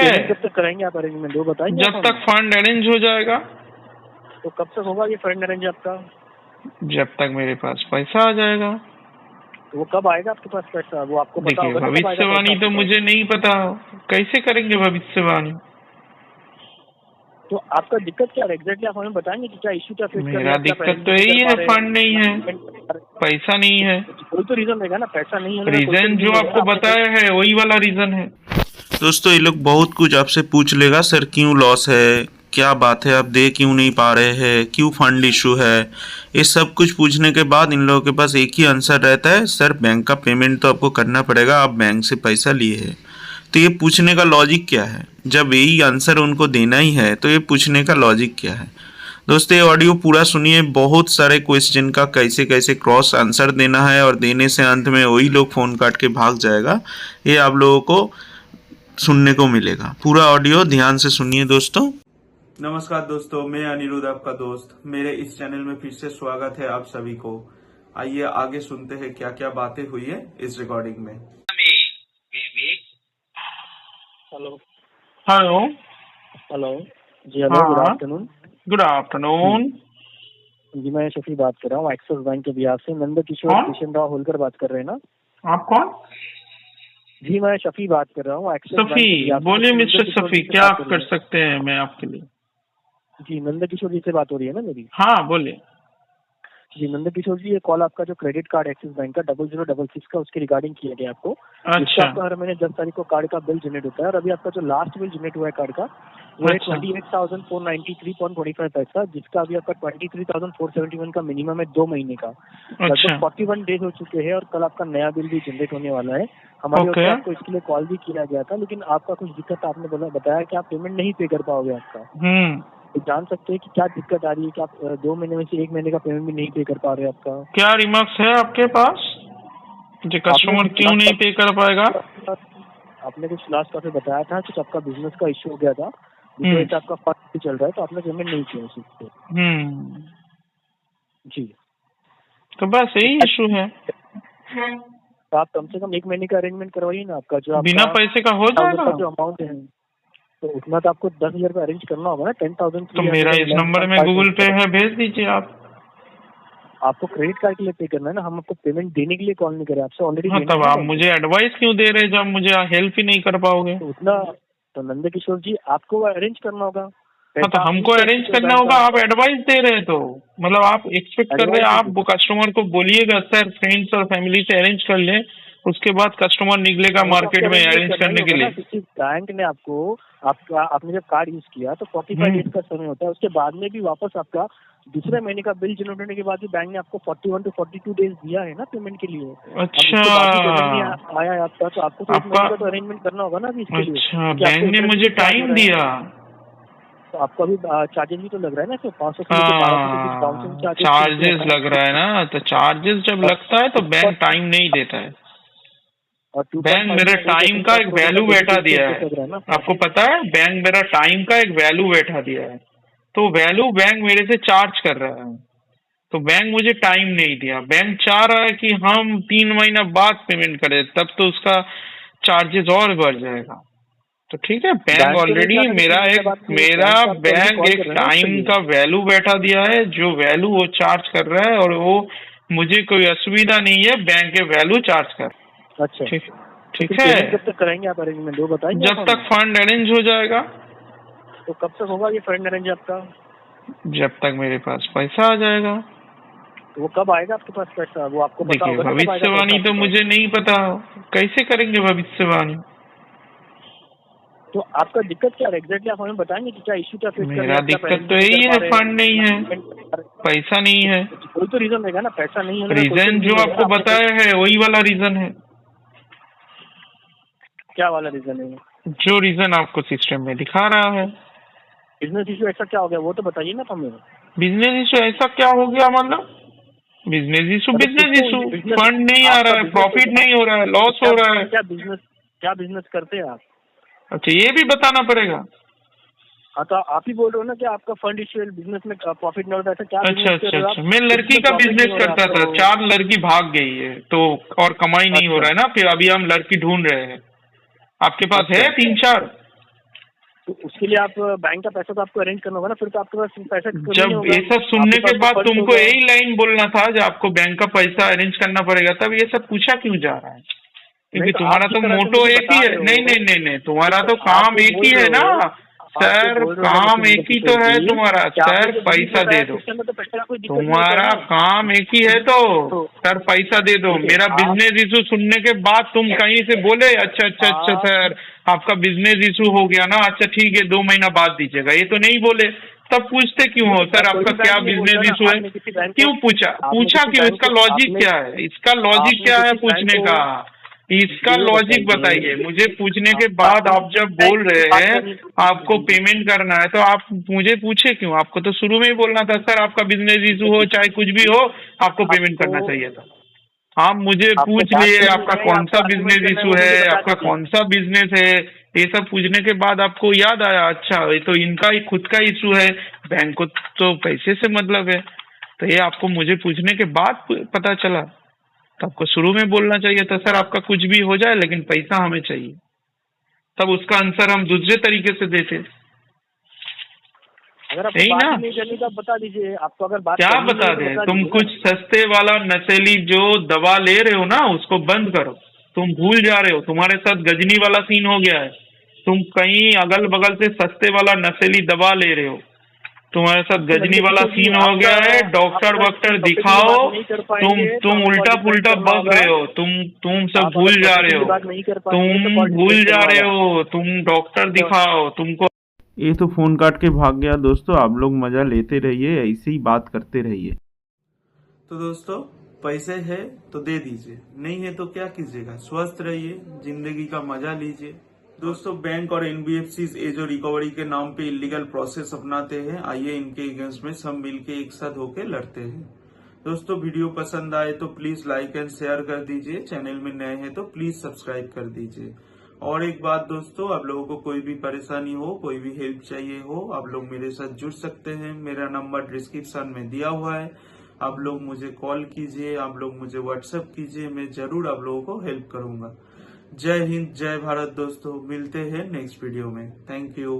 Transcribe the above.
है? कब तक कराएंगे आप अरेंजमेंट, वो बताएंगे? जब तक फंड अरेंज हो जाएगा। तो कब तक होगा ये फंड अरेंज आपका? जब तक मेरे पास पैसा आ जाएगा। तो वो कब आएगा आपके पास पैसा, वो आपको पता देखिए, होगा ना कब आएगा पैसा भविष्यवाणी तो आपके मुझे पास? नहीं पता, कैसे करेंगे भविष्यवाणी? तो आपका दिक्कत क्या है एग्जैक्टली, आप हमें बताएंगे कि क्या इश्यू क्या फेस कर रहे मेरा हैं? क्या दिक्कत तो arrangement नहीं यही कर है, पा रहे फंड नहीं है, हैं? पैसा नहीं है। कोई तो रीजन रहेगा ना, पैसा नहीं होने का कोई तो रीजन जो reason आपको रहेगा। बताया है वही वाला रीजन है। दोस्तों, ये लोग बहुत कुछ आपसे पूछ लेगा, सर क्यों लॉस है, क्या बात है, आप दे क्यों नहीं पा रहे हैं, क्यों फंड इशू है। ये सब कुछ पूछने के बाद इन लोगों के पास एक ही आंसर रहता है, सर बैंक का पेमेंट तो आपको करना पड़ेगा, आप बैंक से पैसा लिए हैं। तो ये पूछने का लॉजिक क्या है? जब यही आंसर उनको देना ही है तो ये पूछने का लॉजिक क्या है? दोस्तों, ये ऑडियो पूरा सुनिए, बहुत सारे क्वेश्चन का कैसे कैसे क्रॉस आंसर देना है और देने से अंत में वही लोग फ़ोन काट के भाग जाएगा, ये आप लोगों को सुनने को मिलेगा। पूरा ऑडियो ध्यान से सुनिए दोस्तों। नमस्कार दोस्तों, मैं अनिरुद्ध आपका दोस्त। मेरे इस चैनल में फिर से स्वागत है आप सभी को। आइए आगे सुनते हैं क्या क्या बातें हुई है इस रिकॉर्डिंग में। Hello hello. हेलो जी, हेलो, गुड हाँ, आफ्टरनून। Good afternoon. जी, मैं शफी बात कर रहा हूँ एक्सिस बैंक के बिहार से। नंद किशोर कौन? किशन राव होलकर बात कर रहे हैं ना? आप कौन? जी, मैं शफी बात कर रहा हूँ एक्सिस बैंक के सफी, बिहार से। बोलिए नंद मिस्टर किशोर सफी, जी से क्या बात आप हो रही कर है? सकते हैं मैं आपके लिए? जी, नंद किशोर जी से बात हो रही है ना मेरी? हाँ, बोलिए। जी, नंद किशोर जी, ये कॉल आपका जो क्रेडिट कार्ड एक्सिस बैंक का 0066 का, उसके रिगार्डिंग किया गया आपको। जिसका अच्छा आपका हर महीने 10 तारीख को कार्ड का बिल जनरेट होता है, और अभी आपका जो लास्ट बिल जनरेट हुआ है कार्ड का, वो है अच्छा 28,493.25 पैसा, जिसका अभी आपका 23,471 का मिनिमम है 2 महीने का। अच्छा। लगभग 41 डेज हो चुके हैं, और कल आपका नया बिल भी जनरेट होने वाला है। हमारी ओर से ओके। आपको इसके लिए कॉल भी किया गया था, लेकिन आपका कुछ दिक्कत, आपने बताया कि आप पेमेंट नहीं पे कर पाओगे आपका। तो जान सकते हैं कि क्या दिक्कत आ रही है कि आप 2 महीने में से 1 महीने का पेमेंट भी नहीं पे कर पा रहे हैं आपका? क्या रिमार्क्स है आपके पास जो कस्टमर आपने क्यों नहीं पे कर पाएगा? आपने कुछ लास्ट कॉल में बताया था कि आपका बिजनेस का इश्यू हो गया था, जिस वजह से आपका फंड भी चल रहा है, तो आपने पेमेंट नहीं किया उसी पे। जी, तो बस यही इशू है। तो आप कम से कम 1 महीने का अरेंजमेंट करवाइए ना। आपका जो बिना पैसे का हो जाएगा? जो अमाउंट है, तो उतना तो आपको 10,000 रुपये अरेंज करना होगा ना। 10,000 तो मेरा इस नंबर में गूगल पे है, भेज दीजिए आप। आपको क्रेडिट कार्ड के लिए पे करना है ना, हम आपको पेमेंट देने के लिए कॉल नहीं कर रहे, आपसे ऑलरेडी हाँ, लेना तब है आप ना। मुझे एडवाइस क्यों दे रहे हैं जब मुझे हेल्प ही नहीं कर पाओगे? तो उतना तो नंद किशोर जी, आपको अरेंज करना होगा। हाँ, तो हमको अरेंज करना होगा, आप एडवाइस दे रहे हैं, तो मतलब आप एक्सपेक्ट कर रहे हैं आप वो कस्टमर को बोलिएगा सर फ्रेंड्स और फैमिली से अरेंज कर लें, उसके बाद कस्टमर निकलेगा मार्केट में अरेंज करने के लिए। किसी बैंक ने आपने जब कार्ड यूज किया तो 45 डेज का समय होता है, उसके बाद में भी वापस आपका दूसरे महीने का बिल जनरेट होने के बाद भी बैंक ने आपको 41 to 42 डेज दिया है ना पेमेंट के लिए। अच्छा, आया है आपका, तो आपको तो 1 महीने का तो अरेंजमेंट करना होगा ना अभी इसके लिए। अच्छा, बैंक ने मुझे टाइम दिया, तो आपको अभी चार्जेस भी तो लग रहा है ना, तो 500 से 1200 के बीच बाउंसिंग चार्जेस लग रहा है ना। तो चार्जेस जब लगता है तो बैंक टाइम नहीं देता है। बैंक मेरा टाइम का एक वैल्यू बैठा दिया है, आपको पता है, बैंक मेरा टाइम का एक वैल्यू बैठा दिया है, तो वैल्यू बैंक मेरे से चार्ज कर रहा है। तो बैंक मुझे टाइम नहीं दिया, बैंक चाह रहा है कि हम 3 महीना बाद पेमेंट करें, तब तो उसका चार्जेस और बढ़ जाएगा। तो ठीक है, बैंक ऑलरेडी मेरा बैंक एक टाइम का वैल्यू बैठा दिया है, जो वैल्यू वो चार्ज कर रहा है, और वो मुझे कोई असुविधा नहीं है, बैंक के वैल्यू चार्ज कर। अच्छा, ठीक है। कब तक कराएंगे आप अरेंजमेंट, वो बताएंगे? जब तक फंड अरेंज हो जाएगा। तो कब तक होगा ये फंड अरेंज आपका? जब तक मेरे पास पैसा आ जाएगा। तो वो कब आएगा आपके पास पैसा, वो आपको पता होगा? भविष्यवाणी तो मुझे नहीं पता, कैसे करेंगे भविष्यवाणी? तो आपका दिक्कत क्या है एग्जैक्टली, आप हमें बताएंगे कि क्या इश्यू क्या फेस कर रहे हैं? मेरा दिक्कत तो यही है, फंड नहीं है, पैसा नहीं है। कोई तो रीजन रहेगा ना, पैसा नहीं होने का। रीजन जो आपको बताया है वही वाला रीजन है। क्या वाला रीजन है? जो रीजन आपको सिस्टम में दिखा रहा है। बिजनेस इशू ऐसा क्या हो गया, वो तो बताइए ना हमें। बिजनेस इशू ऐसा क्या हो गया मतलब? बिजनेस इशू फंड नहीं आ रहा है, प्रॉफिट नहीं हो रहा है, लॉस हो रहा है। क्या बिजनेस करते हैं आप? अच्छा, ये भी बताना पड़ेगा? हाँ, तो आप ही बोल रहे हो ना कि आपका फंड इशू है, बिजनेस में प्रॉफिट नहीं होता है, क्या? अच्छा, मैं लड़की का बिजनेस करता था, 4 लड़की भाग गई है, तो और कमाई नहीं हो रहा है ना, फिर अभी हम लड़की ढूंढ रहे हैं। आपके पास है 3-4? तो उसके लिए आप बैंक का पैसा तो आपको अरेंज करना होगा ना, फिर तो आपके पास पैसा कभी नहीं जब होगा। ये सब सुनने आपके के पास बाद तो फंड तुमको होगा। यही लाइन बोलना था जो आपको बैंक का पैसा अरेंज करना पड़ेगा, तब ये सब पूछा क्यों जा रहा है? क्योंकि नहीं, तो तुम्हारा आप जिस तो तरह से मोटो मुझे एक ही बता है। रहे हो, नहीं नहीं नहीं नहीं, तुम्हारा तो तो आप काम जो एक बोल ही है रहे ना हो, आप जो सर, बोल रहे हो काम मुझे एक ही तो है किशोर जी, तुम्हारा कि आपने सर, जो बिजनेस पैसा बताया दे दो। सिस्टम में, तो पैसा का कोई दिक्कत नहीं होता तुम्हारा है ना। काम एक ही है तो सर, पैसा दे दो। देखिए, मेरा आप बिजनेस इशू सुनने के बाद तुम कहीं से बोले अच्छा अच्छा अच्छा आप सर आपका बिजनेस इशू हो गया ना, अच्छा ठीक है 2 महीना बाद दीजिएगा, ये तो नहीं बोले। तब पूछते क्यों हो सर कोई आपका भी क्या बैंक नहीं बोलता बिजनेस ना। इशू है? आपने किसी बैंक को क्यों पूछा आपने पूछा किसी क्यों? बैंक इसका को लॉजिक आपने क्या है? इसका लॉजिक आपने क्या है किसी बैंक पूछने को का? इसका ये लॉजिक बताइए, बताइए मुझे। पूछने के बाद आपने आप जब बोल रहे बात हैं करनी आपको पेमेंट करना है, तो आप मुझे पूछे क्यों? आपको तो शुरू में ही बोलना था सर आपका बिजनेस इशू हो चाहे कुछ भी हो आपको पेमेंट करना आपको चाहिए था। आप मुझे आपको पूछ बात लिए करनी आपका है या कौन आपको सा आर्गुमेंट बिजनेस करना है, इशू वो मुझे है, बता आपका दीजिए। कौन सा बिजनेस है, ये सब पूछने के बाद आपको याद आया अच्छा ये तो इनका ही खुद का इशू है, बैंक को तो पैसे से मतलब है। तो ये आपको मुझे पूछने के बाद पता चला, तो आपको शुरू में बोलना चाहिए था सर आपका कुछ भी हो जाए लेकिन पैसा हमें चाहिए। तब उसका आंसर हम दूसरे तरीके से देते। अगर आपको यही बात ना? ही नहीं करनी तो आप बता दीजिए। आपको अगर बात क्या करनी बता है तो दें? बता तुम दीजिए कुछ ना। सस्ते वाला नशेली जो दवा ले रहे हो ना उसको बंद करो। तुम भूल जा रहे हो, तुम्हारे साथ गजनी वाला सीन हो गया है। तुम कहीं अगल बगल से सस्ते वाला नशेली दवा ले रहे हो, तुम्हारे साथ गजनी वाला किशोर जी, सीन हो गया है। डॉक्टर आप वॉक्टर इस टॉपिक में दिखाओ। बात नहीं कर पाएंगे तो तुम आपको उल्टा डिफेंड पुल्टा करना बक होगा। रहे हो। तुम सब आप अगर भूल जा टॉपिक रहे की हो। बात नहीं कर पाएंगे तो तुम कॉल भूल डिफेंड जा करना रहे होगा। हो। तुम डॉक्टर दिखाओ तुमको। ये तो फोन काट के भाग गया। दोस्तों आप लोग मजा लेते रहिए, ऐसे ही बात करते रहिए। तो दोस्तों पैसे है तो दे दीजिए, नहीं है तो क्या कीजिएगा, स्वस्थ रहिए, जिंदगी का मजा लीजिए। दोस्तों बैंक और एनबीएफसी ये जो रिकवरी के नाम पे इलीगल प्रोसेस अपनाते हैं, आइए इनके अगेंस्ट में सब मिलके एक साथ होके लड़ते हैं। दोस्तों वीडियो पसंद आए तो प्लीज लाइक एंड शेयर कर दीजिए, चैनल में नए हैं तो प्लीज सब्सक्राइब कर दीजिए। और एक बात दोस्तों, आप लोगों को कोई भी परेशानी हो, कोई भी हेल्प चाहिए हो, आप लोग मेरे साथ जुड़ सकते हैं। मेरा नंबर डिस्क्रिप्शन में दिया हुआ है, आप लोग मुझे कॉल कीजिए, आप लोग मुझे व्हाट्सएप कीजिए, मैं जरूर आप लोगों को हेल्प करूंगा। जय हिंद, जय भारत दोस्तों, मिलते हैं नेक्स्ट वीडियो में। Thank you.